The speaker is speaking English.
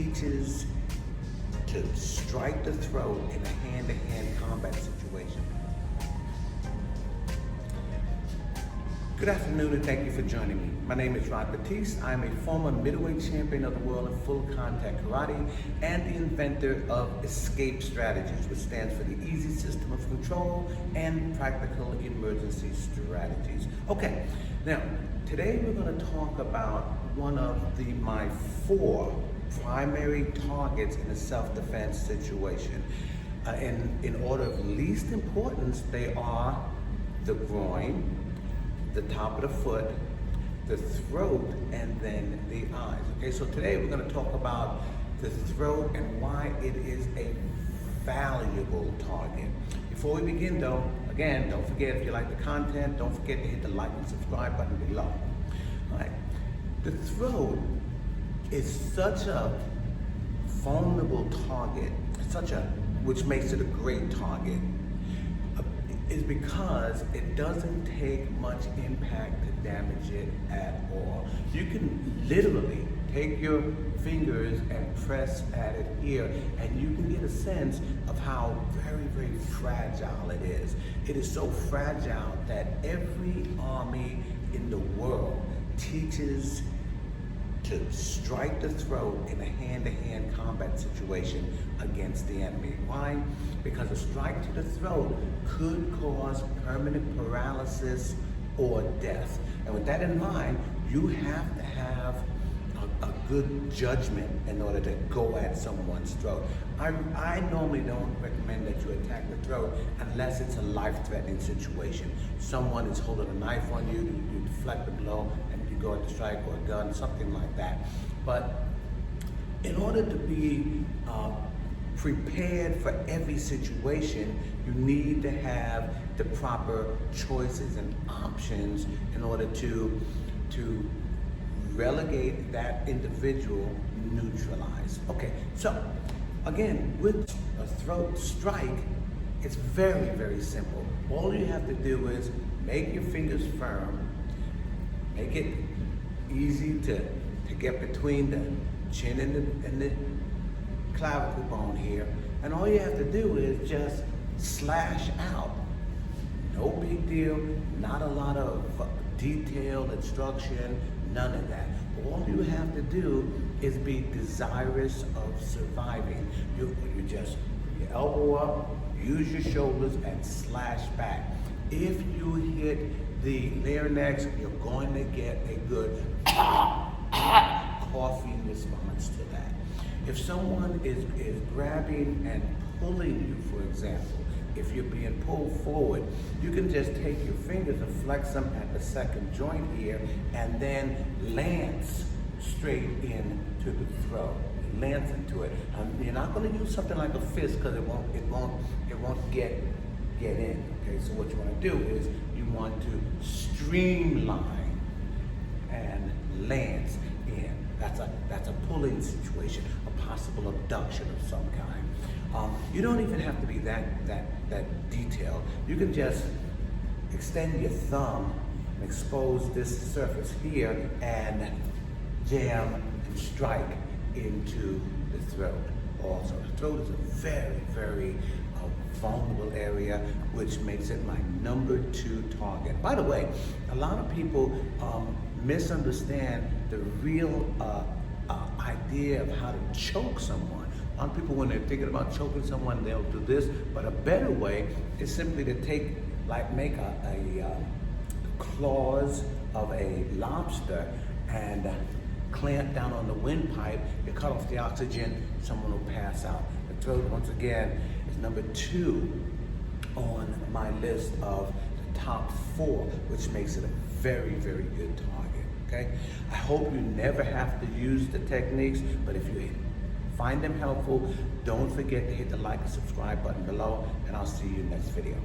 teaches to strike the throat in a hand-to-hand combat situation. Good afternoon and thank you for joining me. My name is Rod Batiste. I'm a former middleweight champion of the world in full contact karate and the inventor of Escape Strategies, which stands for the Easy System of Control and Practical Emergency Strategies. Okay, now today we're going to talk about one of my 4 primary targets in a self-defense situation. In order of least importance, they are the groin, the top of the foot, the throat, and then the eyes. Okay, so today we're going to talk about the throat and why it is a valuable target. Before we begin though, again, don't forget, if you like the content, don't forget to hit the like and subscribe button below. All right, the throat is such a vulnerable target, which makes it a great target, is because it doesn't take much impact to damage it at all. You can literally take your fingers and press at it here, and you can get a sense of how very, very fragile it is. It is so fragile that every army in the world teaches to strike the throat in a hand-to-hand combat situation against the enemy. Why? Because a strike to the throat could cause permanent paralysis or death. And with that in mind, you have to have a good judgment in order to go at someone's throat. I normally don't recommend that you attack the throat unless it's a life-threatening situation. Someone is holding a knife on you, you deflect the blow, and you go at the strike, or a gun, something like that. But in order to be prepared for every situation, you need to have the proper choices and options in order to relegate that individual, neutralize. Okay, so again, with a throat strike, it's very, very simple. All you have to do is make your fingers firm, make it easy to get between the chin and the clavicle bone here, and all you have to do is just slash out. No big deal, not a lot of detailed instruction, none of that. All you have to do is be desirous of surviving. You just put your elbow up, use your shoulders, and slash back. If you hit the larynx, you're going to get a good coughing response to that. If someone is grabbing and pulling you, for example, if you're being pulled forward, you can just take your fingers and flex them at the second joint here, and then lance straight into the throat. Lance into it. You're not going to use something like a fist because it won't get in. Okay, so what you want to do is you want to streamline and lance in. That's a pulling situation, a possible abduction of some kind. You don't even have to be that detailed. You can just extend your thumb and expose this surface here and jam and strike into the throat. Also, the throat is a very, very vulnerable area, which makes it my number 2 target. By the way, a lot of people misunderstand the real idea of how to choke someone. A lot of people, when they're thinking about choking someone, they'll do this, but a better way is simply to make a claws of a lobster and clamp down on the windpipe. You cut off the oxygen, someone will pass out. The throat, once again, is number 2 on my list of the top 4, which makes it a very, very good target. Okay? I hope you never have to use the techniques, but if you find them helpful, don't forget to hit the like and subscribe button below, and I'll see you next video.